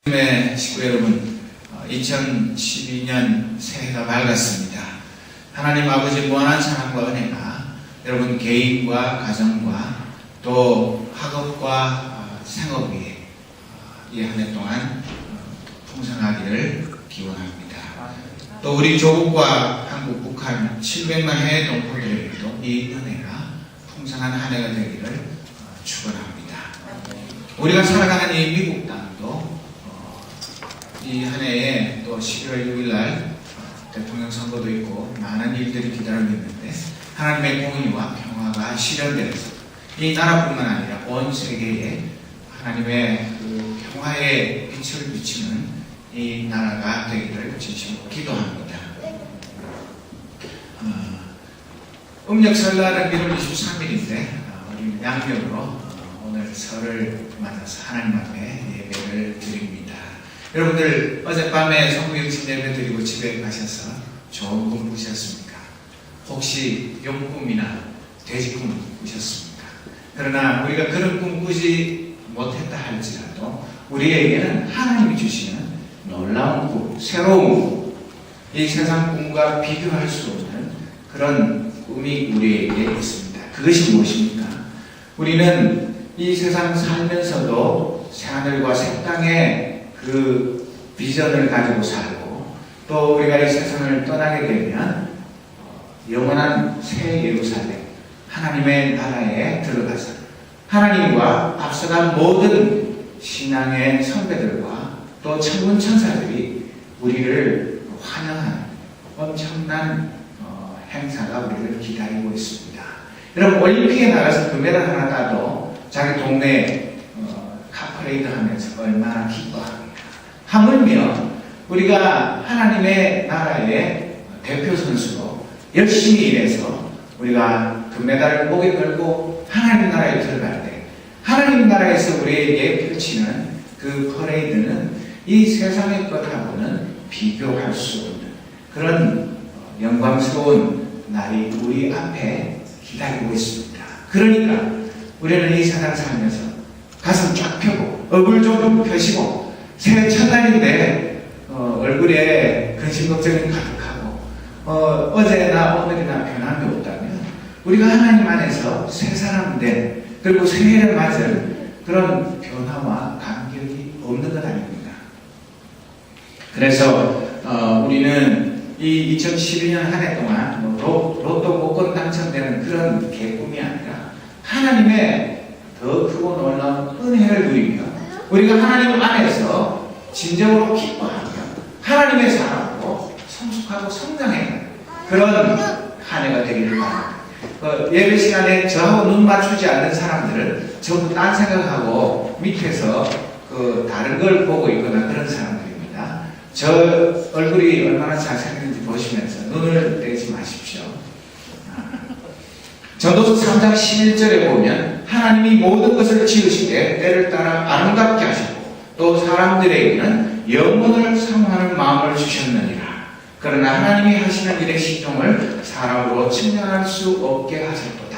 식구 여러분, 2012년 새해가 밝았습니다. 하나님 아버지 무한한 사랑과 은혜가 여러분 개인과 가정과 또 학업과 생업이 이 한 해 동안 풍성하기를 기원합니다. 또 우리 조국과 한국, 북한 700만 해의 동포들에게도 이 은혜가 풍성한 한 해가 되기를 축원합니다. 우리가 살아가는 이 미국 땅도 이 한 해에 또 11월 6일 날 대통령 선거도 있고 많은 일들이 기다리고 있는데 하나님의 공의와 평화가 실현되어서 이 나라뿐만 아니라 온 세계에 하나님의 그 평화의 빛을 비치는 이 나라가 되기를 진심으로 기도합니다. 음력 설날은 1월 23일인데 우리 양력으로 오늘 설을 맞아서 하나님 앞에 예배를 드립니다. 여러분들 어젯밤에 성부육신 예배 드리고 집에 가셔서 좋은 꿈 꾸셨습니까? 혹시 용꿈이나 돼지꿈 꾸셨습니까? 그러나 우리가 그런 꿈 꾸지 못했다 할지라도 우리에게는 하나님이 주시는 놀라운 꿈, 새로운 꿈, 이 세상 꿈과 비교할 수 없는 그런 꿈이 우리에게 있습니다. 그것이 무엇입니까? 우리는 이 세상 살면서도 새하늘과 새 땅의 그 비전을 가지고 살고 또 우리가 이 세상을 떠나게 되면 영원한 새 예루살렘 하나님의 나라에 들어가서 하나님과 앞서간 모든 신앙의 선배들과 또 천군 천사들이 우리를 환영하는 엄청난 행사가 우리를 기다리고 있습니다. 여러분 올림픽에 나가서 금메달 하나 따도 자기 동네에 카퍼레이드 하면서 얼마나 기뻐합니까? 하물며 우리가 하나님의 나라의 대표 선수로 열심히 일해서 우리가 금메달을 목에 걸고 하나님 나라에 들어갈 때 하나님 나라에서 우리에게 펼치는 그 퍼레이드는 이 세상의 것하고는 비교할 수 없는 그런 영광스러운 날이 우리 앞에 기다리고 있습니다. 그러니까 우리는 이 세상 살면서 가슴 쫙 펴고 얼굴 좀 펴시고 새해 첫날인데 얼굴에 근심 걱정이 가득하고 어제나 오늘이나 변함이 없다면 우리가 하나님 안에서 새 사람 된 그리고 새해를 맞은 그런 변화와 감격이 없는 것 아닙니까? 그래서 우리는 이 2012년 한 해 동안 로또 복권 당첨되는 그런 개꿈이 아니라 하나님의 더 크고 놀라운 은혜를 누리며 우리가 하나님 안에서 진정으로 기뻐하며 하나님의 사랑으로 성숙하고 성장해가는 그런 한 해가 되기를 바랍니다. 예배 시간에 저하고 눈 맞추지 않는 사람들은 전부 딴 생각하고 밑에서 다른 걸 보고 있거나 그런 사람들입니다. 저 얼굴이 얼마나 잘생겼는지 보시면서 눈을 떼지 마십시오. 전도서 3장 11절에 보면 하나님이 모든 것을 지으시되 때를 따라 아름답게 하셨고 또 사람들에게는 영원을 사모하는 마음을 주셨느니라. 그러나 하나님이 하시는 일의 시종을 사람으로 측량할 수 없게 하셨도다.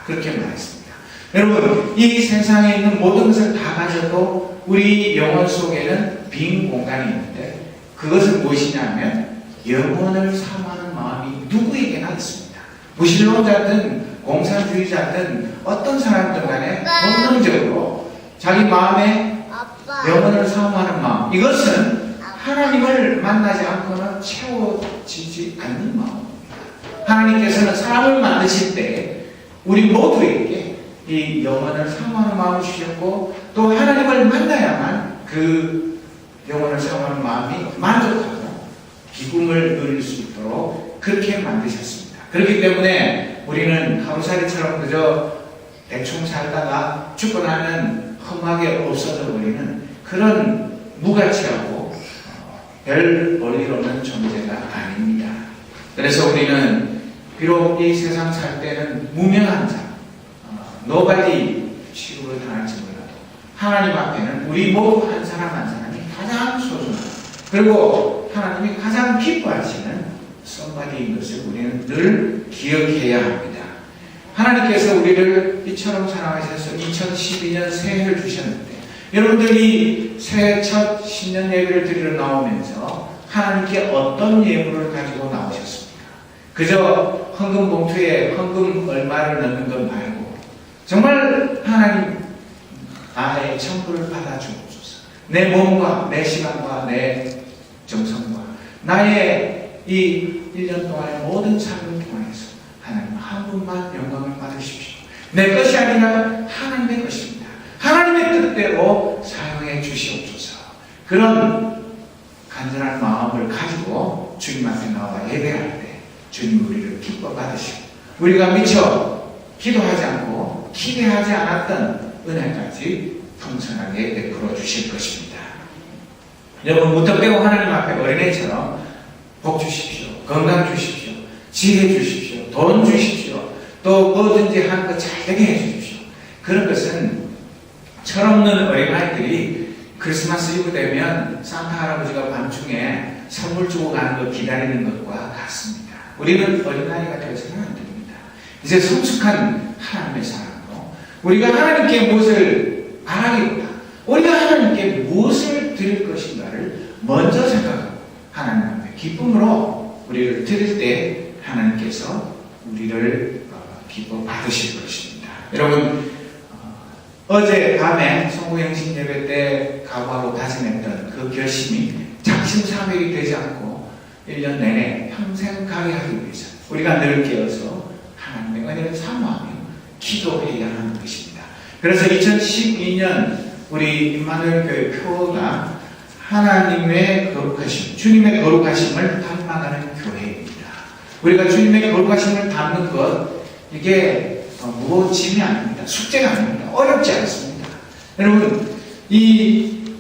그렇게 말했습니다. 여러분 이 세상에 있는 모든 것을 다 가져도 우리 영혼 속에는 빈 공간이 있는데 그것은 무엇이냐면 영혼을 사모하는 마음이 누구에게나 있습니다. 무신론자든 공산주의자든 어떤 사람들 간에 본능적으로 자기 마음에 영혼을 사모하는 마음 이것은 하나님을 만나지 않고는 채워지지 않는 마음입니다. 하나님께서는 사람을 만드실 때 우리 모두에게 이 영혼을 사모하는 마음을 주셨고 또 하나님을 만나야만 그 영혼을 사모하는 마음이 만족하고 기쁨을 누릴 수 있도록 그렇게 만드셨습니다. 그렇기 때문에 우리는 하루살이처럼 그저 대충 살다가 죽고 나면 험하게 없어져 버리는 그런 무가치하고 별 볼일 없는 존재가 아닙니다. 그래서 우리는 비록 이 세상 살 때는 무명한 자, 노발리 취급을 당할지 몰라도 하나님 앞에는 우리 모두 한 사람 한 사람이 가장 소중하고 그리고 하나님이 가장 기뻐하시는 somebody인 것을 우리는 늘 기억해야 합니다. 하나님께서 우리를 이처럼 사랑하셔서 2012년 새해를 주셨는데 여러분들이 새해 첫 신년 예배를 드리러 나오면서 하나님께 어떤 예물을 가지고 나오셨습니까? 그저 헌금 봉투에 헌금 얼마를 넣는 것 말고 정말 하나님 나의 천국을 받아주옵소서. 내 몸과 내 시간과 내 정성과 나의 이 1년 동안의 모든 삶을 통해서 하나님 한 분만 영광을 받으십시오. 내 것이 아니라 하나님의 것입니다. 하나님의 뜻대로 사용해 주시옵소서. 그런 간절한 마음을 가지고 주님 앞에 나와 예배할 때 주님 우리를 기뻐 받으시고 우리가 미처 기도하지 않고 기대하지 않았던 은혜까지 풍성하게 베풀어 주실 것입니다. 여러분 무턱대고 하나님 앞에 어린애처럼 복 주십시오. 건강 주십시오. 지혜 주십시오. 돈 주십시오. 또 뭐든지 하는 거 잘되게 해주십시오. 그런 것은 철없는 어린아이들이 크리스마스 이브 되면 산타 할아버지가 밤중에 선물 주고 가는 거 기다리는 것과 같습니다. 우리는 어린아이가 되어서는 안 됩니다. 이제 성숙한 하나님의 사람으로 우리가 하나님께 무엇을 바라기보다 우리가 하나님께 무엇을 드릴 것인가를 먼저 생각하고 하나님 앞에 기쁨으로 우리를 드릴 때 하나님께서 우리를 기뻐 받으실 것입니다. 여러분 어제 밤에 성구행신 예배 때 각오하고 다짐했던 그 결심이 작심삼일이 되지 않고 1년 내내 평생 가게 하기 위해서 우리가 늘 깨어서 하나님의 은혜를 사모하며 기도해야 하는 것입니다. 그래서 2012년 우리 임마누엘 교회 표가 하나님의 거룩하심, 주님의 거룩하심을 닮아가는 교회입니다. 우리가 주님의 거룩하심을 닮는 것 이게 무엇임이 아닙니다. 숙제가 아닙니다. 어렵지 않습니다. 여러분 이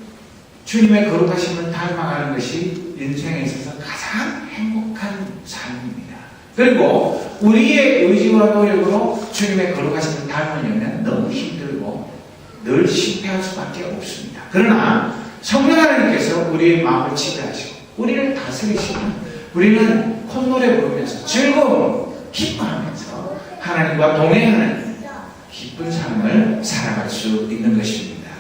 주님의 거룩하심을 닮아가는 것이 인생에 있어서 가장 행복한 삶입니다. 그리고 우리의 의지와 노력으로 주님의 거룩하심을 닮으려면 너무 힘들고 늘 실패할 수밖에 없습니다. 그러나 성령 하나님께서 우리의 마음을 지배하시고 우리를 다스리시면 우리는 콧노래 부르면서 즐거움, 기뻐하면서 하나님과 동행하는 기쁜 삶을 살아갈 수 있는 것입니다.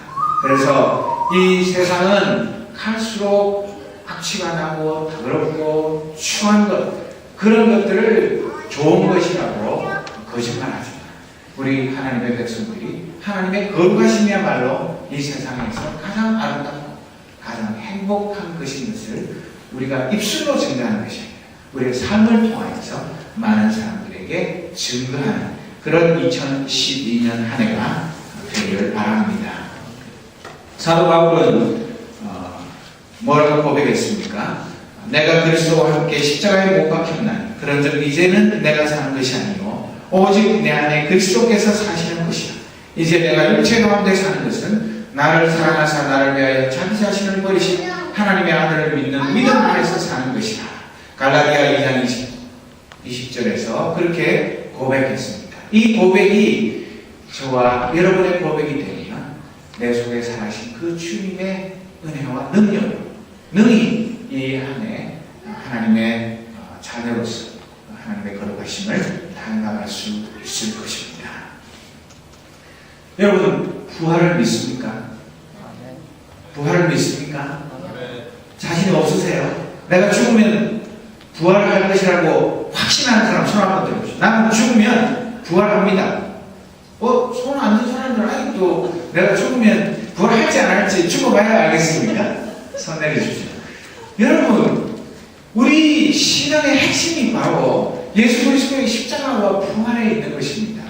그래서 이 세상은 갈수록 악취가 나고 더럽고 추한 것 그런 것들을 좋은 것이라고 거짓말하지만 우리 하나님의 백성들이 하나님의 거룩하심이야말로 이 세상에서 가장 아름답고 가장 행복한 것인 것을 우리가 입술로 증거하는 것이 아니라 우리의 삶을 통하여서 많은 사람들에게 증거하는 그런 2012년 한 해가 되기를 바랍니다. 사도 바울은 뭐라고 고백했습니까? 내가 그리스도와 함께 십자가에 못 박혔나니 그런즉 이제는 내가 사는 것이 아니요 오직 내 안에 그리스도께서 사시는 것이라. 이제 내가 육체 가운데 사는 것은 나를 사랑하사 나를 위하여 자기 자신을 버리신 하나님의 아들을 믿는 믿음 안에서 사는 것이라. 갈라디아 2장 20절에서 그렇게 고백했습니다. 이 고백이 저와 여러분의 고백이 되면 내 속에 살아신 그 주님의 은혜와 능력으로 능히 이 한 해 하나님의 자녀로서 하나님의 거룩하심을 닮아갈 수 있을 것입니다. 여러분 부활을 믿습니까? 부활을 믿습니까? 자신이 없으세요? 내가 죽으면 부활할 것이라고 확신하는 사람 손 한번 들어보시죠. 나는 죽으면 부활합니다. 손 안 든 사람들 아직도 내가 죽으면 부활할지 안 할지 죽어봐야 알겠습니까? 손 내려주십시오. 여러분 우리 신앙의 핵심이 바로 예수 그리스도의 십자가와 부활에 있는 것입니다.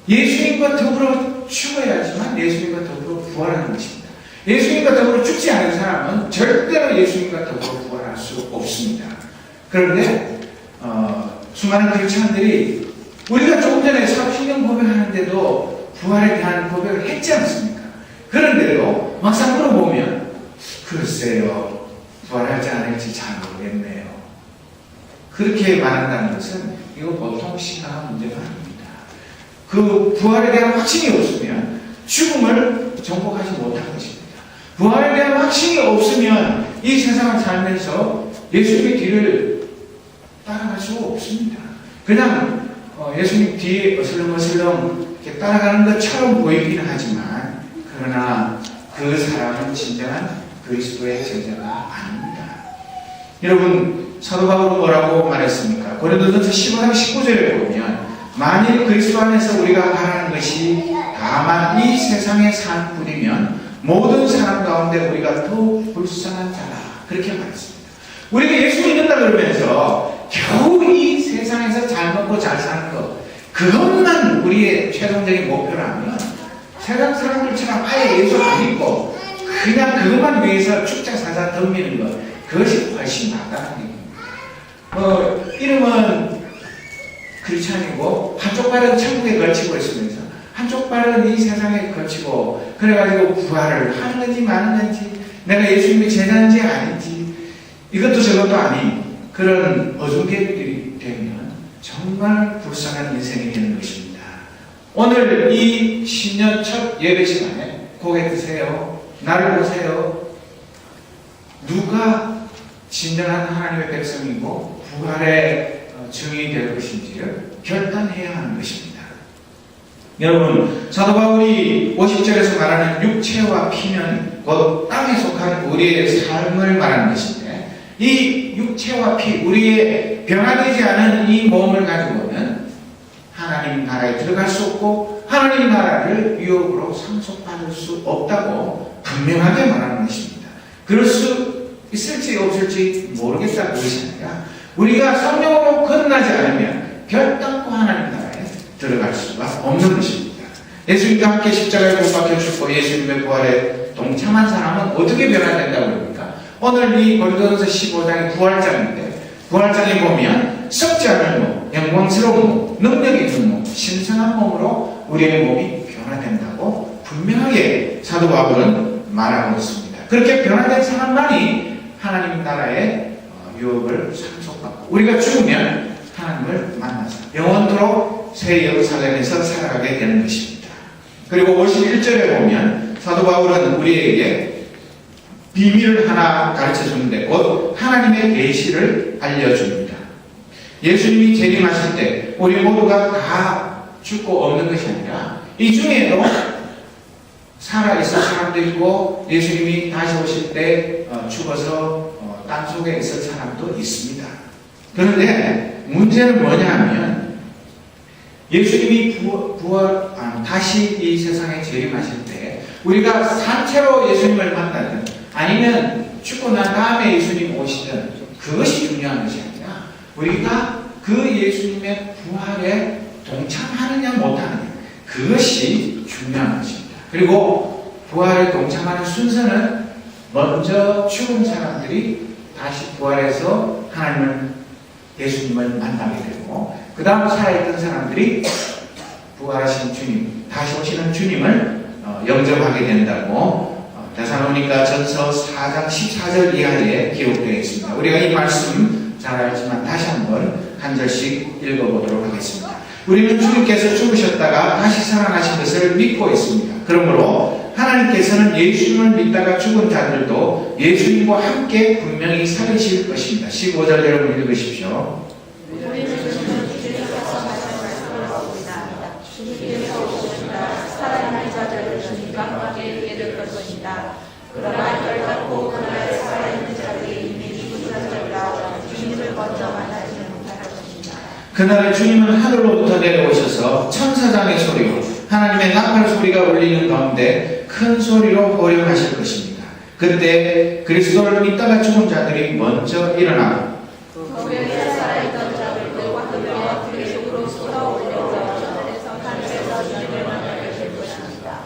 예수님과 더불어 죽어야지만 예수님과 더불어 부활하는 것입니다. 예수님과 더불어 죽지 않은 사람은 절대로 예수님과 더불어 부활할 수 없습니다. 그런데 수많은 크리스찬들이 우리가 조금 전에 사도신경 고백하는데도 부활에 대한 고백을 했지 않습니까? 그런데도 막상 물어보면 글쎄요 부활할지 안 할지 잘 모르겠네요. 그렇게 말한다는 것은 이거 보통 심각한 문제가 아닙니다. 그 부활에 대한 확신이 없으면 죽음을 정복하지 못할 것입니다. 부활에 대한 확신이 없으면 이 세상을 살면서 예수님의 뒤를 따라갈 수가 없습니다. 그냥 예수님 뒤에 어슬렁어슬렁 이렇게 따라가는 것처럼 보이기는 하지만 그러나 그 사람은 진정한 그리스도의 제자가 아닙니다. 여러분, 사도 바울은 뭐라고 말했습니까? 고린도전서 15장 19절에 보면 만일 그리스도 안에서 우리가 바라는 것이 다만 이 세상의 삶뿐이면 모든 사람 가운데 우리가 더욱 불쌍한 자라, 그렇게 말했습니다. 우리가 예수 믿는다 그러면서 겨우 이 세상에서 잘 먹고 잘 사는 것, 그것만 우리의 최종적인 목표라면 세상 사람들처럼 아예 예수 안 믿고 그냥 그것만 위해서 축자 사자 덤비는 것, 그것이 훨씬 낫다는 얘기입니다. 이름은 크리스찬이고 한쪽 발은 천국에 걸치고 있으면서 한쪽 발은 이 세상에 걸치고 그래가지고 부활을 하는 건지 마는 건지, 내가 예수님의 제자인지 아닌지, 이것도 저것도 아닌 그런 어중개들이 되면 정말 불쌍한 인생이 되는 것입니다. 오늘 이 신년 첫 예배 시간에 고개 드세요. 나를 보세요. 누가 진정한 하나님의 백성이고 부활의 증인이 될 것인지를 결단해야 하는 것입니다. 여러분, 사도 바울이 50절에서 말하는 육체와 피는 곧 땅에 속한 우리의 삶을 말하는 것인데, 이 육체와 피, 우리의 변화되지 않은 이 몸을 가지고는 하나님 나라에 들어갈 수 없고 하나님 나라를 유혹으로 상속받을 수 없다고 분명하게 말하는 것입니다. 그럴 수 있을지 없을지 모르겠다, 그것이 아니라 우리가 성령으로 거듭나지 않으면 결단코 하나님 나라에 들어갈 수가 없는 것입니다. 예수님과 함께 십자가에 못 박혀 죽고 예수님의 부활에 동참한 사람은 어떻게 변화된다고 합니까? 오늘 이 고린도전서 15장의 부활장인데, 부활장에 보면 썩지 않을 몸, 영광스러운 몸, 능력 있는 몸, 신성한 몸으로 우리의 몸이 변화된다고 분명하게 사도 바울은 말하고 있습니다. 그렇게 변화된 사람만이 하나님 나라의 유업을 상속받고 우리가 죽으면 하나님을 만나서 영원토록 새 예루살렘에서 살아가게 되는 것입니다. 그리고 51절에 보면 사도 바울은 우리에게 비밀을 하나 가르쳐 주는데 곧 하나님의 계시를 알려줍니다. 예수님이 재림하실 때 우리 모두가 다 죽고 없는 것이 아니라 이 중에도 살아있을 사람도 있고 예수님이 다시 오실 때 죽어서 땅속에 있을 사람도 있습니다. 그런데 문제는 뭐냐 하면 예수님이 다시 이 세상에 재림하실 때 우리가 산채로 예수님을 만나든 아니면 죽고 난 다음에 예수님 오시든 그것이 중요한 것이 아니라 우리가 그 예수님의 부활에 동참하느냐 못하느냐, 그것이 중요한 것입니다. 그리고 부활에 동참하는 순서는 먼저 죽은 사람들이 다시 부활해서 하나님을, 예수님을 만나게 되고 그 다음 살아있던 사람들이 부활하신 주님, 다시 오시는 주님을 영접하게 된다고 데살로니가 전서 4장 14절 이하에 기록되어 있습니다. 우리가 이 말씀 잘 알지만 다시 한번 한 절씩 읽어보도록 하겠습니다. 우리는 주님께서 죽으셨다가 다시 살아나신 것을 믿고 있습니다. 그러므로 하나님께서는 예수님을 믿다가 죽은 자들도 예수님과 함께 분명히 살리실 것입니다. 15절 여러분 읽으십시오. 살아있는 자들을 주님과 함께 이를 것이다. 그러나 결코 그날 살아있는 자들이 이미 죽은 자들이라 주님을 먼저 만나지는 못할 것이다. 그날에 주님은 하늘로부터 내려오셔서 천사장의 소리로 하나님의 나팔 소리가 울리는 가운데 큰 소리로 호령하실 것입니다. 그때 그리스도를 믿다가 죽은 자들이 먼저 일어나고 그 살아있던 자들도 하늘과 그리스도로 쏟아올려져 하늘에서 하늘에서 주님을 만나게 될 것입니다.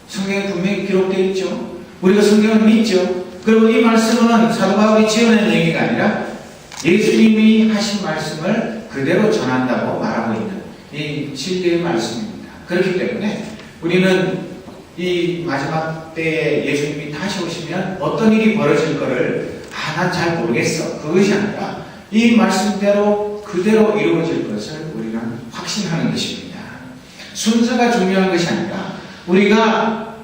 성경에 분명히 기록되어 있죠. 우리가 성경을 믿죠. 그리고 이 말씀은 사도 바울이 지어낸 얘기가 아니라 예수님이 하신 말씀을 그대로 전한다고 말하고 있는 이 진리의 말씀입니다. 그렇기 때문에 우리는 이 마지막 때에 예수님이 다시 오시면 어떤 일이 벌어질 거를 난 잘 모르겠어, 그것이 아니라 이 말씀대로 그대로 이루어질 것을 우리는 확신하는 것입니다. 순서가 중요한 것이 아니라 우리가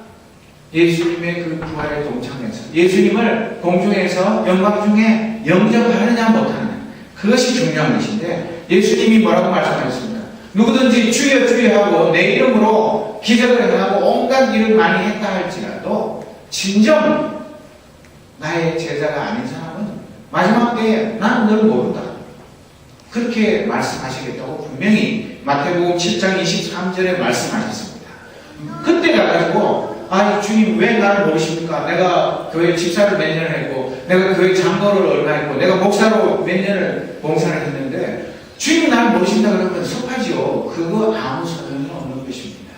예수님의 그 부활에 동참해서 예수님을 공중에서 영광 중에 영접하느냐 못하느냐, 그것이 중요한 것인데 예수님이 뭐라고 말씀하셨습니까? 누구든지 주여 주여 하고 내 이름으로 기적을 행하고 온갖 일을 많이 했다 할지라도 진정 나의 제자가 아닌 사람은 마지막 때에 나는 널 모른다. 그렇게 말씀하시겠다고 분명히 마태복음 7장 23절에 말씀하셨습니다. 그때 가가지고 주님 왜 나를 모르십니까? 내가 교회 집사를 몇 년을 했고 내가 교회 장로를 얼마 했고 내가 목사로 몇 년을 봉사를 했는데 주님 나를 모르신다 그러면 섭하지요. 그거 아무 소용이 없는 것입니다.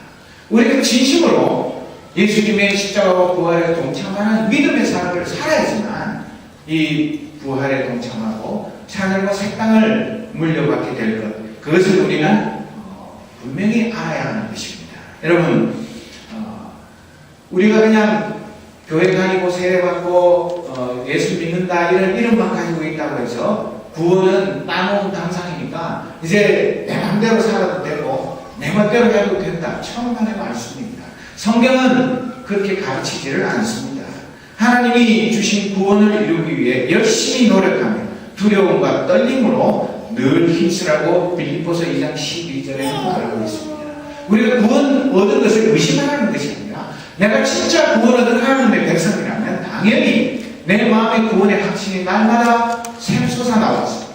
우리가 진심으로 예수님의 십자가와 부활에 동참하는 믿음의 삶을 살아야지만 이 부활에 동참하고 하늘과 새 땅을 물려받게 될 것, 그것을 우리는 분명히 알아야 하는 것입니다. 여러분, 우리가 그냥 교회 다니고 세례받고 예수 믿는다 이런 이름만 가지고 있다고 해서 구원은 따놓은 당상이니까 이제 내 맘대로 살아도 되고 내 맘대로 해도 된다. 천만의 말씀입니다. 성경은 그렇게 가르치지를 않습니다. 하나님이 주신 구원을 이루기 위해 열심히 노력하며 두려움과 떨림으로 늘 힘쓰라고 빌립보서 2장 12절에 말하고 있습니다. 우리가 구원 얻은 것을 의심하라는 것이 아니라 내가 진짜 구원 얻은 하나님의 백성이라면 당연히 내 마음의 구원의 확신이 날마다 샘솟아 나와서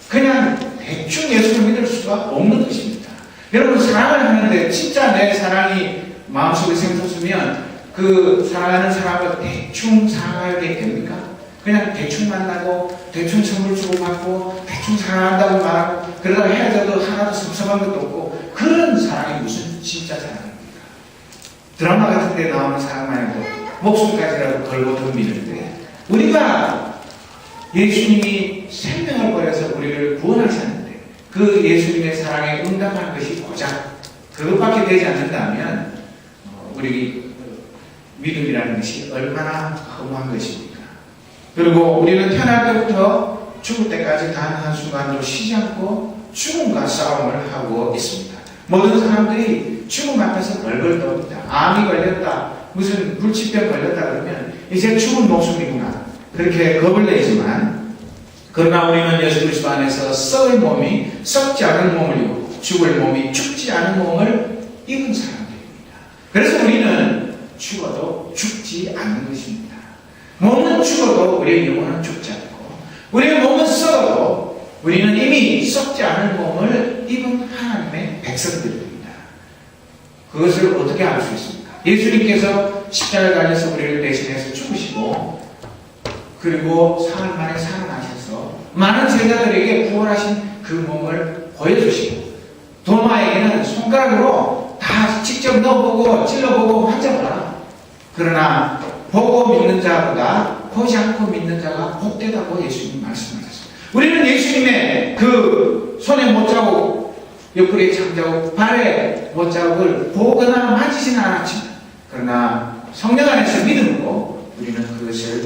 그냥 대충 예수를 믿을 수가 없는 것입니다. 여러분, 사랑을 하는데 진짜 내 사랑이 마음속에 샘솟으면 그 사랑하는 사람을 대충 사랑하게 됩니까? 그냥 대충 만나고 대충 선물 주고 받고 대충 사랑한다고 말하고 그러다 헤어져도 하나도 섭섭한 것도 없고 그런 사랑이 무슨 진짜 사랑입니까? 드라마 같은 데 나오는 사랑만 해도 목숨까지라도 걸고 덤비는데 우리가 예수님이 생명을 버려서 우리를 구원하셨는데 그 예수님의 사랑에 응답하는 것이 고작 그것밖에 되지 않는다면 우리 믿음이라는 것이 얼마나 허무한 것입니까? 그리고 우리는 태어날 때부터 죽을 때까지 단 한순간도 쉬지 않고 죽음과 싸움을 하고 있습니다. 모든 사람들이 죽음 앞에서 벌벌 떱니다. 암이 걸렸다, 무슨 불치병 걸렸다 그러면 이제 죽은 목숨이구나 그렇게 겁을 내지만 그러나 우리는 예수 그리스도 안에서 썩을 몸이 썩지 않은 몸을 입고 죽을 몸이 죽지 않은 몸을 입은 사람들입니다. 그래서 우리는 죽어도 죽지 않는 것입니다. 몸은 죽어도 우리의 영혼은 죽지 않고 우리의 몸은 썩어도 우리는 이미 썩지 않은 몸을 입은 하나님의 백성들입니다. 그것을 어떻게 알 수 있습니까? 예수님께서 십자가에 달려서 우리를 대신해서 죽으시고 그리고 사흘 만에 살아나셔서 많은 제자들에게 구원하신 그 몸을 보여주시고 도마에게는 손가락으로 다 직접 넣어보고 찔러보고 환자봐라. 그러나 보고 믿는 자보다 보지 않고 믿는 자가 복되다고 예수님 말씀하셨습니다. 우리는 예수님의 그 손에 못자국, 옆구리에 참자국, 발에 못자국을 보거나 만지지는 않았지만 그러나 성령 안에서 믿음으로 우리는 그것을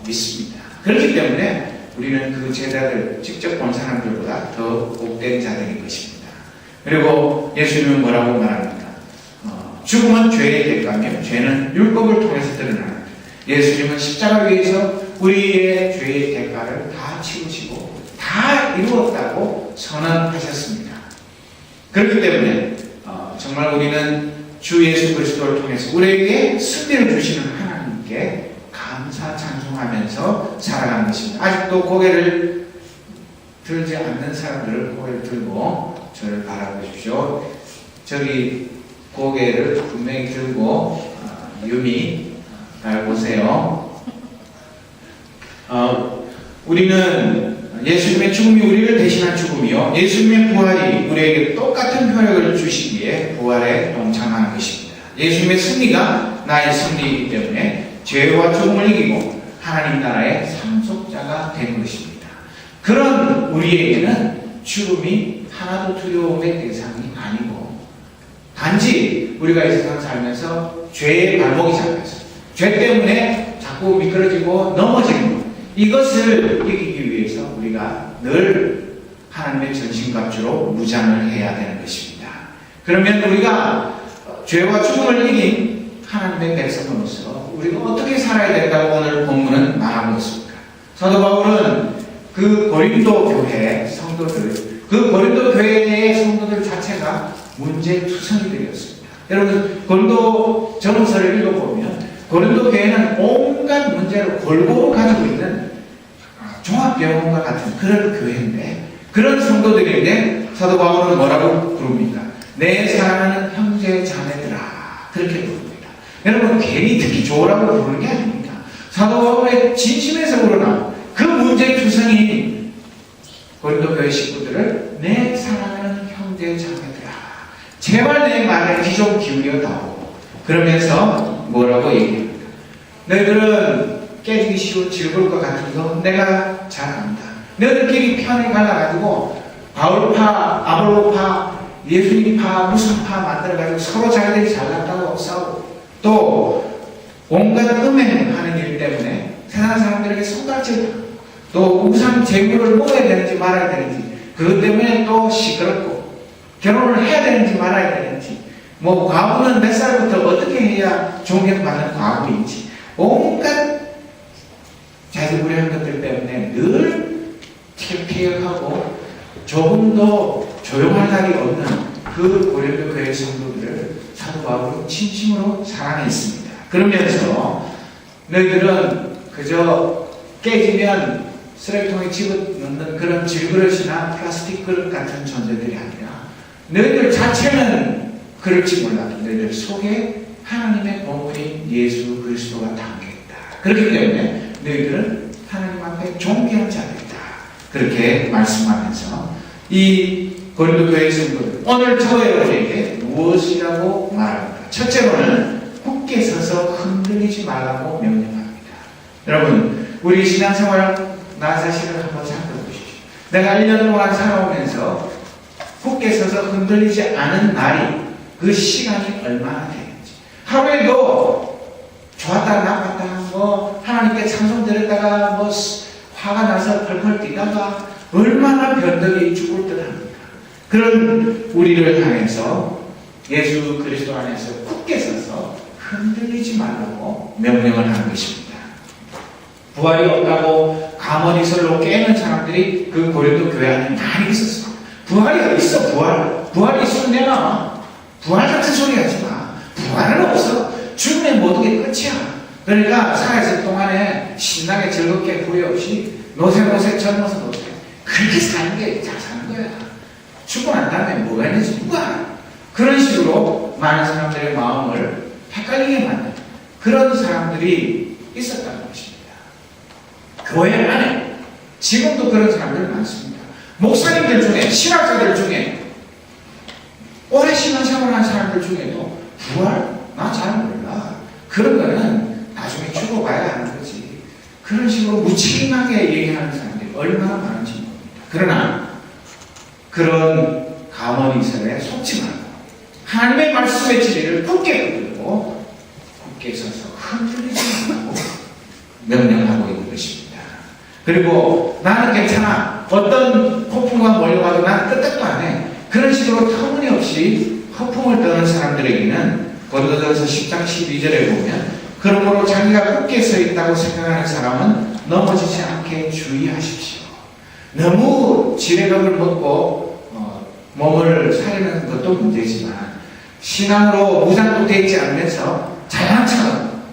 믿습니다. 그렇기 때문에 우리는 그 제자들 직접 본 사람들보다 더 복된 자들인 것입니다. 그리고 예수님은 뭐라고 말합니까? 죽음은 죄의 대가며 죄는 율법을 통해서 드러나는 것. 예수님은 십자가 위에서 우리의 죄의 대가를 다 치우시고 다 이루었다고 선언하셨습니다. 그렇기 때문에 정말 우리는 주 예수 그리스도를 통해서 우리에게 승리를 주시는 하나님께 감사 찬송하면서 살아가는 것입니다. 아직도 고개를 들지 않는 사람들을 고개를 들고 저를 바라보십시오. 저기 고개를 분명히 들고 유미 잘 보세요. 우리는 예수님의 죽음이 우리를 대신한 죽음이요 예수님의 부활이 우리에게 똑같은 효력을 주시기에 부활에 동참하는 것입니다. 예수님의 승리가 나의 승리이기 때문에 죄와 죽음을 이기고 하나님 나라의 상속자가 되는 것입니다. 그런 우리에게는 죽음이 하나도 두려움의 대상이 아니고 단지 우리가 이 세상 살면서 죄의 발목이 잡혀서 죄 때문에 자꾸 미끄러지고 넘어지는 것, 이것을 이기기 위해서 우리가 늘 하나님의 전신갑주로 무장을 해야 되는 것입니다. 그러면 우리가 죄와 죽음을 이긴 하나님의 백성으로서 우리가 어떻게 살아야 된다고 오늘 본문은 말하고 있습니다. 사도 바울은 그 고린도 교회 성도들, 그 고린도 교회의 성도들 자체가 문제투성이들이었습니다. 여러분 고린도 전서를 읽어보면 고린도 교회는 온갖 문제를 골고루 가지고 있는 종합병원과 같은 그런 교회인데, 그런 성도들인데 사도 바울은 뭐라고 부릅니까? 내 사랑하는 형제 자매들아, 그렇게 부릅니다. 여러분, 괜히 듣기 좋으라고 부르는 게 아닙니다. 사도 바울의 진심에서 우러나온 그 문제의 투성인 고린도 교회 식구들을 내 사랑하는 형제 자매들아, 제발 내 말에 귀 좀 기울여다오. 그러면서 뭐라고 얘기합니다. 너희들은 깨지기 쉬운 즐거울 것 같은 거 내가 잘 안다. 너희들끼리 편에 갈라가지고 바울파, 아볼로파, 예수님파, 무슨 파 만들어가지고 서로 자기들이 잘났다고 싸우고, 또 온갖 음행하는 일 때문에 세상 사람들에게 손가락질, 또 우상 제물을 먹어야 되는지 말아야 되는지, 그것 때문에 또 시끄럽고, 결혼을 해야 되는지 말아야 되는지, 뭐 과부는 몇 살부터 어떻게 해야 존경받는 과부인지, 온갖 자질구레한 것들 때문에 늘 티격태격하고 조금도 조용할 날이 없는 그 고린도 교회 성도들을 사도 바울은 진심으로 사랑했습니다. 그러면서 너희들은 그저 깨지면 쓰레기통에 집어넣는 그런 질그릇이나 플라스틱 그릇 같은 존재들이 아니라 너희들 자체는 그럴지 몰라도 너희들 속에 하나님의 본분인 예수 그리스도가 담겨있다. 그렇기 때문에 너희들은 하나님 앞에 존귀한 자들이다. 그렇게 말씀하면서 이 고린도 교회 성도들, 오늘 저 여러분에게 무엇이라고 말합니까? 첫째로는 굳게 서서 흔들리지 말라고 명령합니다. 여러분, 우리 신앙생활 나 자신을 한번 살펴보십시오. 내가 1년 동안 살아오면서 굳게 서서 흔들리지 않은 날이, 그 시간이 얼마나 되는지, 하루에도 좋았다 나빴다 뭐 하나님께 찬송 드렸다가 뭐 화가 나서 펄펄 뛰다가 얼마나 변덕이 죽을 듯합니까? 그런 우리를 향해서 예수 그리스도 안에서 굳게 서서 흔들리지 말라고 명령을 하는 것입니다. 부활이 없다고 가머리설로 깨는 사람들이 그 고린도 교회 안에 많이 있었어. 부활이 어디 있어? 부활이 있으면 내놔. 부활 같은 소리 하지 마. 부활은 없어. 죽으면 모든 게 끝이야. 그러니까 살아있을 동안에 신나게 즐겁게 후회 없이 노세노세 젊어서 노세, 그렇게 사는 게 잘 사는 거야. 죽고 난 다음에 뭐가 있는지 누가 알아. 그런 식으로 많은 사람들의 마음을 헷갈리게 만든 그런 사람들이 있었다는 것입니다. 교회 안에 지금도 그런 사람들 많습니다. 목사님들 중에, 신학자들 중에, 오래 신앙생활한 사람들 중에도 부활? 나 잘 몰라. 그런 거는 나중에 죽어봐야 하는 거지. 그런 식으로 무책임하게 얘기하는 사람들이 얼마나 많은지 모릅니다. 그러나 그런 가머니설에 속지 말고 하나님의 말씀의 진리를 굳게 붙들고 굳게 서서 흔들리지 말고 명령하고 있는 것입니다. 그리고 나는 괜찮아. 어떤 폭풍과 몰려가도 나는 끄떡도 안 해. 그런 식으로 터무니없이 허풍을 떠는 사람들에게는 고린도전서 10장 12절에 보면, 그러므로 자기가 굳게 서 있다고 생각하는 사람은 넘어지지 않게 주의하십시오. 너무 지레밥을 먹고 몸을 사리는 것도 문제지만 신앙으로 무장도 되어 있지 않으면서 잘난 척,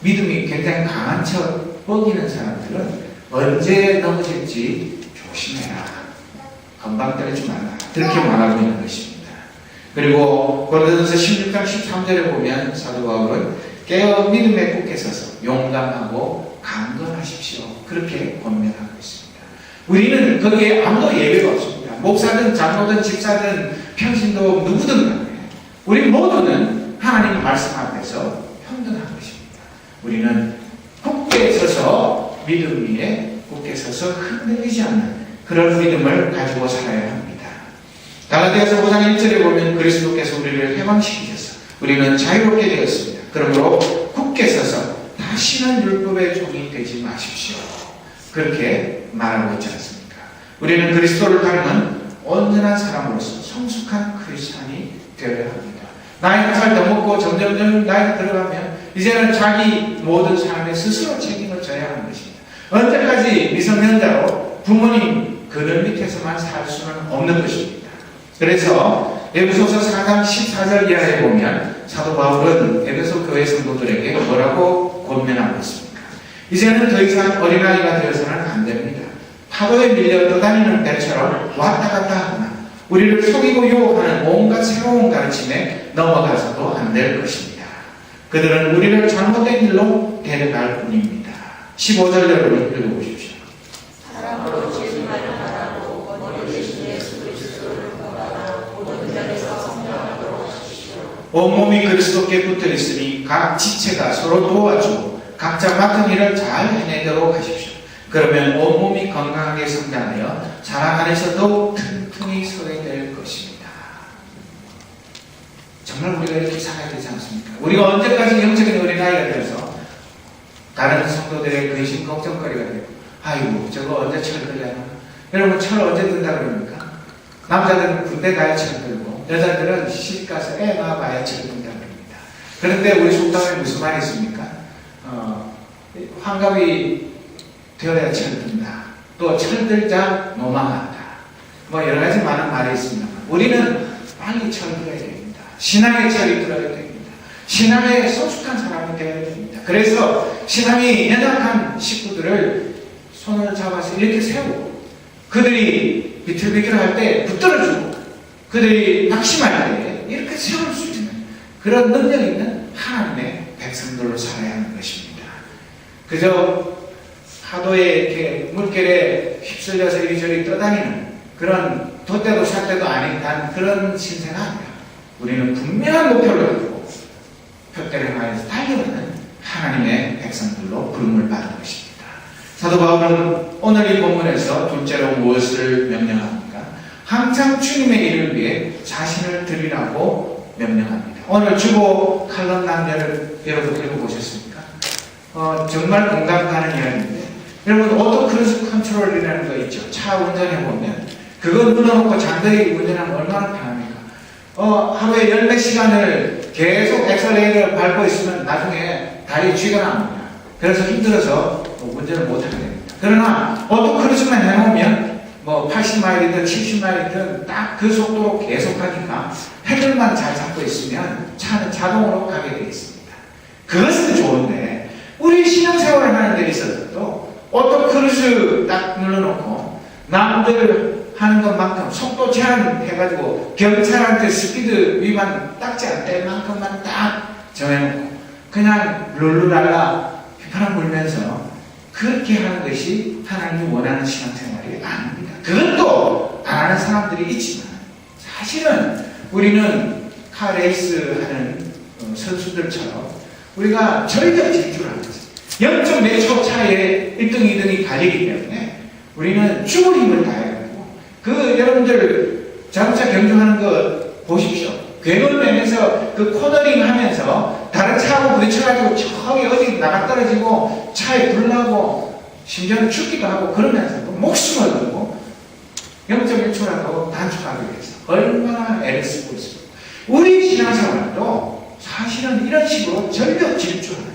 믿음이 굉장히 강한 척 뻐기는 사람들은 언제 넘어질지 조심해라. 금방 떨지 말라. 그렇게 말하고 있는 것입니다. 그리고 고린도전서 16장 13절에 보면 사도 바울은 깨어 믿음에 굳게 서서 용감하고 강건하십시오. 그렇게 권면하고 있습니다. 우리는 거기에 아무도 예외가 없습니다. 목사든 장로든 집사든 평신도 누구든 간에 우리 모두는 하나님 말씀 앞에서 평등한 것입니다. 우리는 굳게 서서 믿음 위에 굳게 서서 흔들리지 않는 그런 믿음을 가지고 살아야 합니다. 갈라디아서 5장 1절에 보면 그리스도께서 우리를 해방시키셔서 우리는 자유롭게 되었습니다. 그러므로 굳게 서서 다시는 율법의 종이 되지 마십시오. 그렇게 말하고 있지 않습니까? 우리는 그리스도를 닮은 온전한 사람으로서 성숙한 크리스찬이 되어야 합니다. 나이 한 살 더 먹고 점점 나이가 들어가면 이제는 자기 모든 삶에 스스로 책임을 져야 하는 것입니다. 언제까지 미성년자로 부모님 그늘 밑에서만 살 수는 없는 것입니다. 그래서 에베소서 4장 14절 이하에 보면 사도 바울은 에베소 교회 성도들에게 뭐라고 권면하고 있습니까? 이제는 더 이상 어린아이가 되어서는 안 됩니다. 파도에 밀려 떠다니는 배처럼 왔다 갔다 하거나 우리를 속이고 유혹하는 온갖 새로운 가르침에 넘어가서도 안 될 것입니다. 그들은 우리를 잘못된 길로 데려갈 뿐입니다. 15절 여러분 읽어보십시오. 사랑으로 죄짓말을 하라고 머리 대신 예수 그리스도를 구하라. 모든 면에서 성령하도록 하십시오. 온몸이 그리스도께 붙어 있으니 각 지체가 서로 도와주고 각자 맡은 일을 잘 해내도록 하십시오. 그러면 온몸이 건강하게 성장하여 사랑 안에서도 튼튼히 서게 될 것입니다. 정말 우리가 이렇게 살아야 되지 않습니까? 우리가 언제까지 영적인 어린아이가 되어서 다른 성도들의 근심 걱정거리가 되고 아이고 저거 언제 철 들려나? 여러분 철 언제 든다 그럽니까? 남자들은 군대 가야 철 들고 여자들은 시집 가서 애 낳아봐야 철 든다 그럽니다. 그런데 우리 속담에 무슨 말이 있습니까? 환갑이 되어야 철든다. 또 철들자 노망한다. 뭐 여러 가지 많은 말이 있습니다. 우리는 빨리 철들어야 됩니다. 신앙의 철이 들어야 됩니다. 신앙에 성숙한 사람이 되어야 됩니다. 그래서 신앙이 연약한 식구들을 손을 잡아서 이렇게 세우고 그들이 비틀비틀할 때 붙들어주고 그들이 낙심할 때 이렇게 세울 수 있는 그런 능력 있는 하나님의 백성들로 살아야 하는 것입니다. 그저 파도에 이렇게 물결에 휩쓸려서 이리저리 떠다니는 그런 돛대도 삿대도 아닌 그런 신세가 아니라 우리는 분명한 목표를 가지고 표대를 향하여서 달려가는 하나님의 백성들로 부름을 받은 것입니다. 사도 바울은 오늘 이 본문에서 둘째로 무엇을 명령합니까? 항상 주님의 일을 위해 자신을 드리라고 명령합니다. 오늘 주보 칼럼 남녀를 여러분 읽어보셨습니까? 정말 공감 가는 이야기인데 여러분 오토크루즈 컨트롤이라는 거 있죠. 차 운전해보면 그거 눌러놓고 장거리 운전하면 얼마나 편합니까? 하루에 14시간을 계속 엑셀레이터를 밟고 있으면 나중에 다리 쥐가 납니다. 그래서 힘들어서 운전을 못하게 됩니다. 그러나 오토크루즈만 해놓으면 뭐 80마일이든 70마일이든 딱 그 속도로 계속 가니까 핸들만 잘 잡고 있으면 차는 자동으로 가게 되어 있습니다. 그것은 좋은데 우리 신앙생활을 하는 데 있어서도 오토크루즈 딱 눌러놓고 남들 하는 것만큼 속도 제한해가지고 경찰한테 스피드 위반 딱지 안 뗄 만큼만 딱 정해놓고 그냥 룰루랄라 휘파람 불면서 그렇게 하는 것이 하나님이 원하는 신앙생활이 아닙니다. 그것도 안 하는 사람들이 있지만 사실은 우리는 카레이스 하는 선수들처럼 우리가 절대 질주를 하는 거죠. 0점 몇 초 차이에 1등, 2등이 갈리기 때문에 우리는 죽을 힘을 다해가지고 여러분들 자동차 경주하는 거 보십시오. 괴물면에서 그 코너링 하면서 다른 차하고 부딪혀가지고 저기 어디 나가 떨어지고 차에 불나고 심지어는 죽기도 하고 그러면서 목숨을 걸고 0.1초라도 단축하기 위해서 얼마나 애를 쓰고 있습니다. 우리 신앙생활도 사실은 이런 식으로 전력 질주하는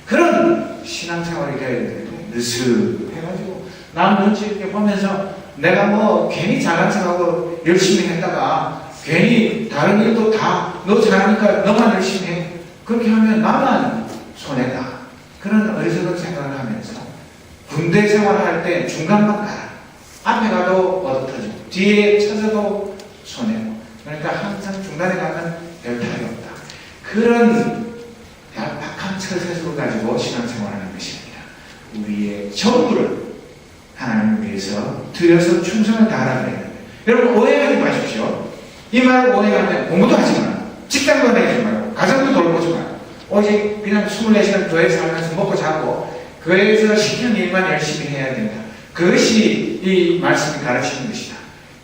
그런 신앙생활이 되어야 되는데 느슨해가지고 남 눈치 이렇게 보면서 내가 뭐 괜히 잘난 척하고 열심히 했다가 괜히 다른 일도 다 너 잘하니까 너만 열심히 해 그렇게 하면 나만 손해다 그런 어리석은 생각을 하면서 군대 생활할 때 중간만 가라 앞에 가도 얻어터지고 뒤에 쳐져도 손해고 그러니까 항상 중간에 가면 별 탈이 없다 그런 약박한 처세술을 가지고 신앙생활하는 것입니다. 우리의 전부를 하나님을 위해서 드려서 충성을 다하라 그랬는데 여러분 오해하지 마십시오. 이 말을 오해하면 공부도 하지 마라. 직장도 다니지 말고 가정도 돌보지 말고 오직 그냥 24시간 교회 살면서 먹고 자고 교회에서 시키는 일만 열심히 해야 된다. 그것이 이 말씀이 가르치는 것이다.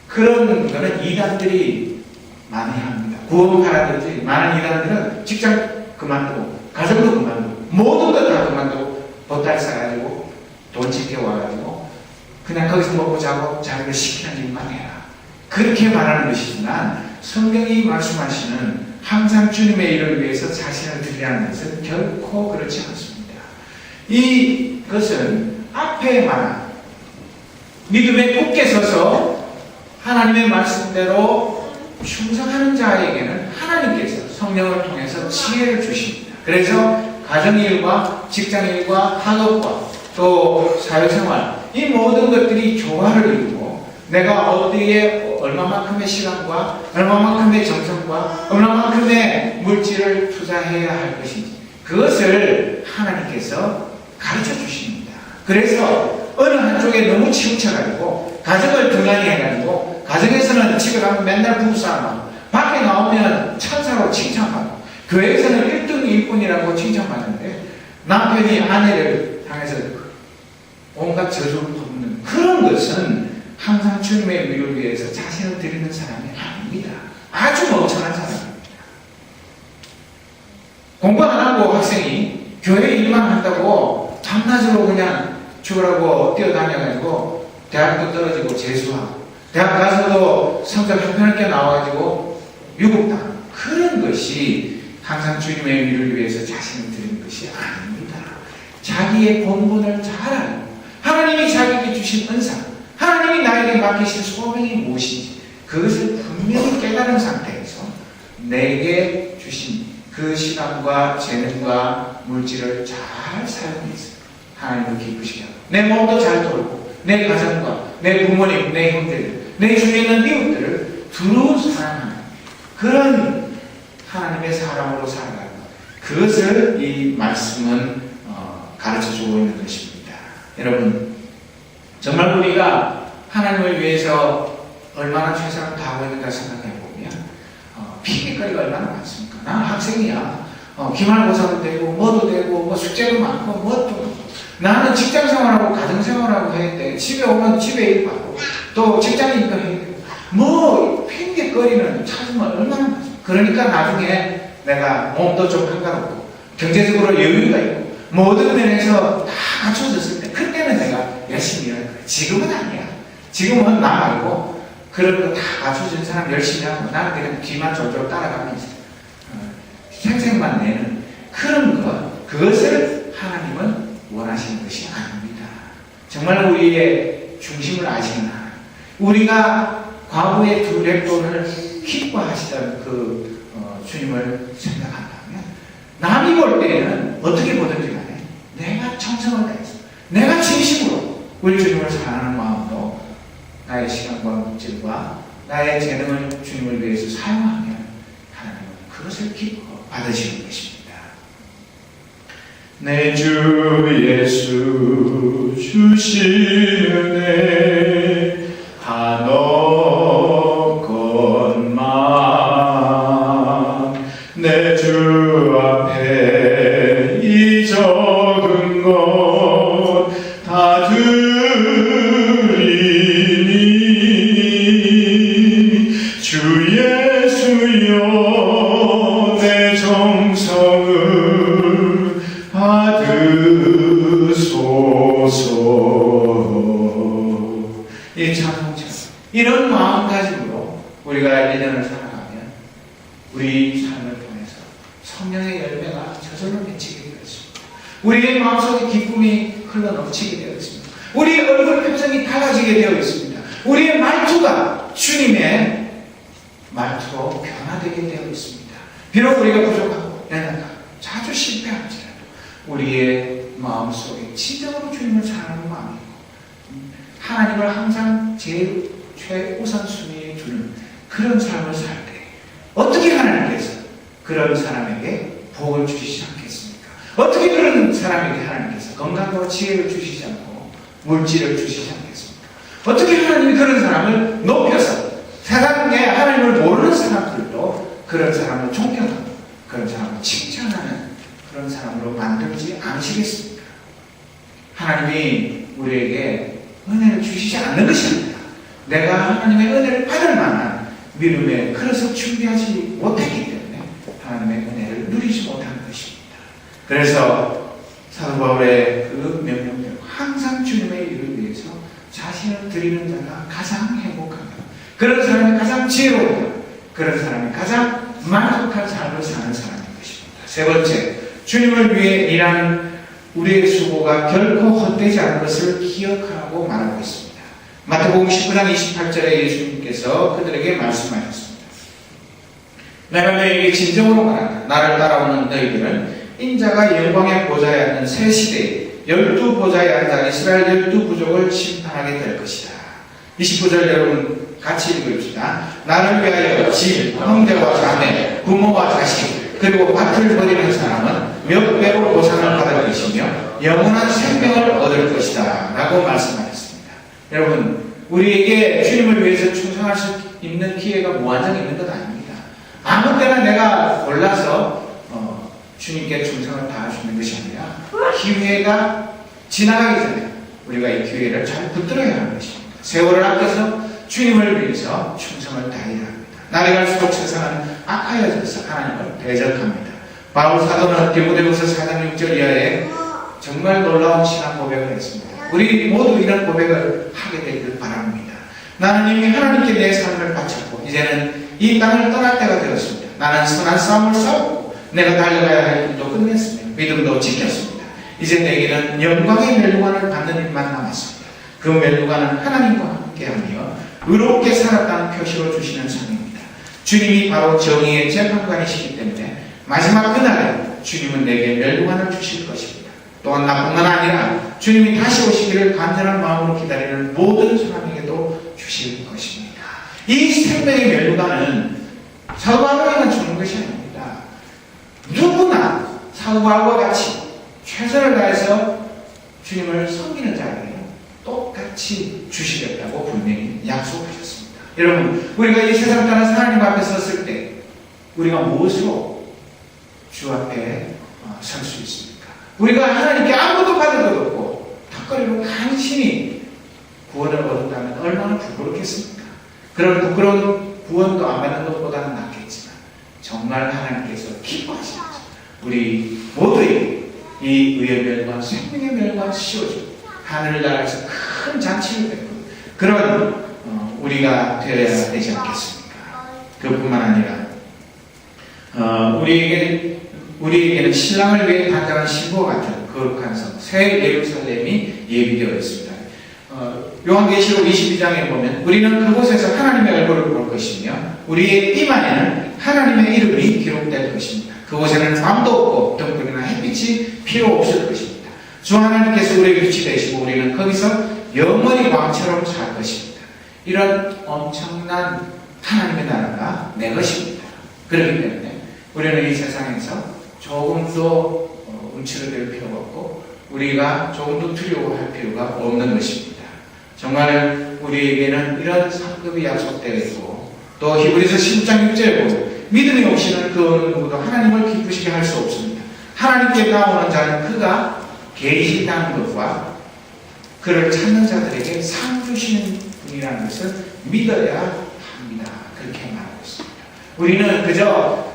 그런 거는 이단들이 많이 합니다. 구원파라든지 많은 이단들은 직장 그만두고 가정도 그만두고 모든 것 다 그만두고 보따리 싸가지고 돈 챙겨와가지고 그냥 거기서 먹고 자고 자기가 시키는 일만 해라. 그렇게 말하는 것이지만 성경이 말씀하시는 항상 주님의 일을 위해서 자신을 드리라는 것은 결코 그렇지 않습니다. 이것은 앞에 말한 믿음에 굳게 서서 하나님의 말씀대로 충성하는 자에게는 하나님께서 성령을 통해서 지혜를 주십니다. 그래서 가정일과 직장일과 학업과 또 사회생활 이 모든 것들이 조화를 이루고 내가 어디에 얼마만큼의 시간과 얼마만큼의 정성과 얼마만큼의 물질을 투자해야 할 것인지 그것을 하나님께서 가르쳐 주십니다. 그래서 어느 한쪽에 너무 치우쳐가지고 가정을 등한히 해가지고 가정에서는 집에 가면 맨날 부부싸움하고 밖에 나오면 천사로 칭찬받고 교회에서는 1등 1분이라고 칭찬받는데 남편이 아내를 향해서 온갖 저주를 퍼붓는 그런 것은 항상 주님의 위를 위해서 자신을 드리는 사람이 아닙니다. 아주 멍청한 사람입니다. 공부 안 하고 학생이 교회 일만 한다고 밤낮으로 그냥 죽으라고 뛰어다녀가지고 대학도 떨어지고 재수하고 대학 가서도 성적 형편없게 나와가지고 유급당 그런 것이 항상 주님의 위를 위해서 자신을 드리는 것이 아닙니다. 자기의 본분을 잘 알고 하나님이 자기에게 주신 은사 하나님이 나에게 맡기신 소명이 무엇인지 그것을 분명히 깨달은 상태에서 내게 주신 그 시간과 재능과 물질을 잘 사용해서 하나님을 기쁘시게 하고 내 몸도 잘 돌고 내 가정과 내 부모님, 내 형제들 내 주위에 있는 이웃들을 두루 사랑하는 그런 하나님의 사람으로 살아가는 그것을 이 말씀은 가르쳐주고 있는 것입니다. 여러분 정말 우리가 하나님을 위해서 얼마나 최선을 다하고 있는가 생각해보면 피해거리가 얼마나 많습니까? 나는 학생이야. 기말고사도 되고 뭐도 되고 뭐 숙제도 많고 뭐도 나는 직장생활하고 가정생활하고 해야 돼. 집에 오면 집에 일 받고 또 직장이니까 해야 돼. 뭐 핑계거리는 찾으면 얼마나 많습니까? 그러니까 나중에 내가 몸도 좀 한가롭고 경제적으로 여유가 있고 모든 면에서 다 갖춰졌을 때 그때는 내가 열심히 일할 거야. 지금은 아니야. 지금은 나 말고 그런 거 다 갖춰진 사람 열심히 하고 나는 그냥 뒤만 졸졸 따라가면서 생색만 내는 그런 것 그것을 하나님은 원하시는 것이 아닙니다. 정말 우리의 중심을 아시는 하나님 우리가 과거의 두 랩돈을 기뻐하시던 그 주님을 생각한다면 남이 볼 때에는 어떻게 보든지 간에 내가 정성을 다해서 내가 진심으로 우리 주님을 사랑하는 마음으로 나의 시간과 물질과 나의 재능을 주님을 위해서 사용하면 하나님은 그것을 기뻐 받으시는 것입니다. 내 주 예수 주신 은혜 한없건만 내 주 앞에 이 적은 것 다 드리니 주 예수여 내 정성을 받으소서. 이 찬송처럼 이런 마음가짐으로 우리가 1년을 살아가면 우리 삶을 통해서 성령의 열매가 저절로 맺히게 되었습니다. 우리의 마음속에 기쁨이 흘러넘치게 되어 있습니다. 우리의 얼굴 표정이 달라지게 되어 있습니다. 우리의 말투가 주님의 말투로 변화되게 되어 있습니다. 비록 우리가 부족하고 내가 자주 실패할지라도 우리의 마음속에 진정으로 주님을 사랑하는 마음이고 하나님을 항상 제일 최우선순위에 두는 그런 삶을 살 때 어떻게 하나님께서 그런 사람에게 복을 주시지 않겠습니까? 어떻게 그런 사람에게 하나님께서 건강과 지혜를 주시지 않고 물질을 주시지 않겠습니까? 어떻게 하나님이 그런 사람을 높여서 세상에 하나님을 모르는 사람들도 그런 사람을 존경하고 그런 사람을 칭찬하는 그런 사람으로 만들지 않으시겠습니까? 하나님이 우리에게 은혜를 주시지 않는 것이 아니라 내가 하나님의 은혜를 받을 만한 믿음의 그릇을 준비하지 못했기 때문에 하나님의 은혜를 누리지 못하는 것입니다. 그래서 사도 바울의 그 명령대로 항상 주님의 일을 위해서 자신을 드리는 자가 가장 행복하다. 그런 사람이 가장 지혜로우다. 그런 사람이 가장 만족한 삶을 사는 사람인 것입니다. 세 번째, 주님을 위해 일하는 우리의 수고가 결코 헛되지 않은 것을 기억하라고 말하고 있습니다. 마태복음 19장 28절에 예수님께서 그들에게 말씀하셨습니다. 내가 너희에게 진정으로 말한다. 나를 따라오는 너희들은 인자가 영광의 보좌에 앉는 새 시대에 12보좌에 앉아 이스라엘 12부족을 심판하게 될 것이다. 29절 여러분 같이 읽읍시다. 나를 위하여 집, 형제와 자매, 부모와 자식, 그리고 밭을 버리는 사람은 몇 배로 보상을 받을 것이며 영원한 생명을 얻을 것이다 라고 말씀하셨습니다. 여러분, 우리에게 주님을 위해서 충성할 수 있는 기회가 무한정 있는 것 아닙니다. 아무 때나 내가 골라서 주님께 충성을 다할 수 있는 것이 아니라 기회가 지나가기 전에 우리가 이 기회를 잘 붙들어야 하는 것입니다. 세월을 아껴서 주님을 위해서 충성을 다해야 합니다. 날이 갈수록 세상은 악하여져서 하나님을 대적합니다. 바울 사도는 디모데후서 4장 6절 이하에 정말 놀라운 신앙 고백을 했습니다. 우리 모두 이런 고백을 하게 되길 바랍니다. 나는 이미 하나님께 내 삶을 바쳤고 이제는 이 땅을 떠날 때가 되었습니다. 나는 선한 싸움을 싸웠고 내가 달려가야 할 일도 끝냈으며 믿음도 지켰습니다. 이제 내게는 영광의 멸류관을 받는 일만 남았습니다. 그 멸류관은 하나님과 함께하며 의롭게 살았다는 표시로 주시는 상입니다. 주님이 바로 정의의 재판관이시기 때문에 마지막 그날에 주님은 내게 멸류관을 주실 것입니다. 또한 나뿐만 아니라 주님이 다시 오시기를 간절한 마음으로 기다리는 모든 사람에게도 주실 것입니다. 이 생명의 멸류관은 사도 바울에게만 주는 것이 아닙니다. 누구나 사도 바울과 같이 최선을 다해서 주님을 섬기는 자에게 똑같이 주시겠다고 분명히 약속하셨습니다. 여러분, 우리가 이 세상 떠나서 하나님 앞에 섰을 때 우리가 무엇으로 주 앞에 설 수 있습니까? 우리가 하나님께 아무것도 받은 것 없고 턱걸이로 간신히 구원을 얻었다면 얼마나 부끄럽겠습니까? 그런 부끄러운 구원도 안 받는 것보다는 낫겠지만 정말 하나님께서 기뻐하시는 우리 모두에게 이 의의 멸관, 생명의 멸관 씌워주고 하늘나라에서 큰 잔치를 베푸는 그런 우리가 되어야 되지 않겠습니까? 그뿐만 아니라 우리에게는 신랑을 위해 단장한 신부와 같은 거룩한 성, 새 예루살렘이 예비되어 있습니다. 요한계시록 22장에 보면 우리는 그곳에서 하나님의 얼굴을 볼 것이며 우리의 입 안에는 하나님의 이름이 기록될 것입니다. 그곳에는 밤도 없고 등불이나 햇빛이 필요 없을 것입니다. 주 하나님께서 우리의 빛이 되시고 우리는 거기서 영원히 왕처럼 살 것입니다. 이런 엄청난 하나님의 나라가 내 것입니다. 그렇기 때문에 우리는 이 세상에서 조금도 움츠러들 필요가 없고 우리가 조금도 두려워할 필요가 없는 것입니다. 정말 우리에게는 이런 상급이 약속되어 있고 또 히브리서 10장 6절에 보면 믿음이 없이는 그 어느 누구도 하나님을 기쁘시게 할 수 없습니다. 하나님께 나오는 자는 그가 계시다는 것과 그를 찾는 자들에게 상 주시는 분이라는 것을 믿어야 합니다. 그렇게 말하고 있습니다. 우리는 그저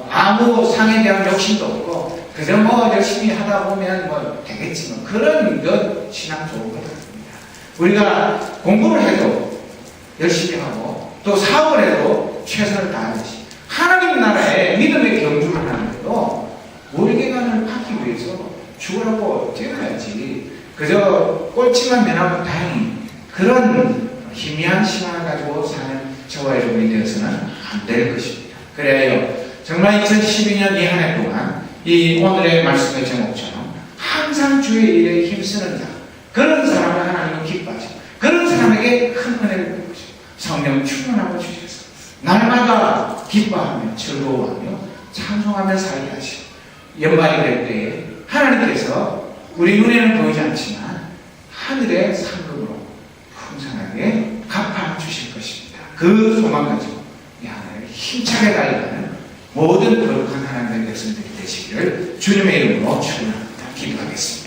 아무 상에 대한 욕심도 없고 그저 열심히 하다 보면 되겠지만 그런 것 신앙 좋은 것 같습니다. 우리가 공부를 해도 열심히 하고 또 사업을 해도 최선을 다하듯이 하나님 나라에 믿음의 경주를 하는데도 월계관을 받기 위해서 죽으라고 뛰어야지 그저 꼴찌만 면하면 다행히 그런 희미한 신앙을 가지고 사는 저와 여러분이 되어서는 안 될 것입니다. 그래요. 정말 2012년 이 한 해 동안 이 오늘의 말씀의 제목처럼 항상 주의 일에 힘쓰는 자 그런 사람을 하나님은 기뻐하시고 그런 사람에게 큰 은혜를 베푸시고 성령 충만하고 주셔서 날마다 기뻐하며 즐거워하며 찬송하며 살게 하시고 연말이 될 때에 하나님께서 우리 눈에는 보이지 않지만 하늘의 상급으로 풍성하게 갚아주실 것입니다. 그 소망 가지고 이 하나님을 힘차게 달려가는 모든 거룩한 하나님의 백성들이 되시기를 주님의 이름으로 축원합니다. 기도하겠습니다.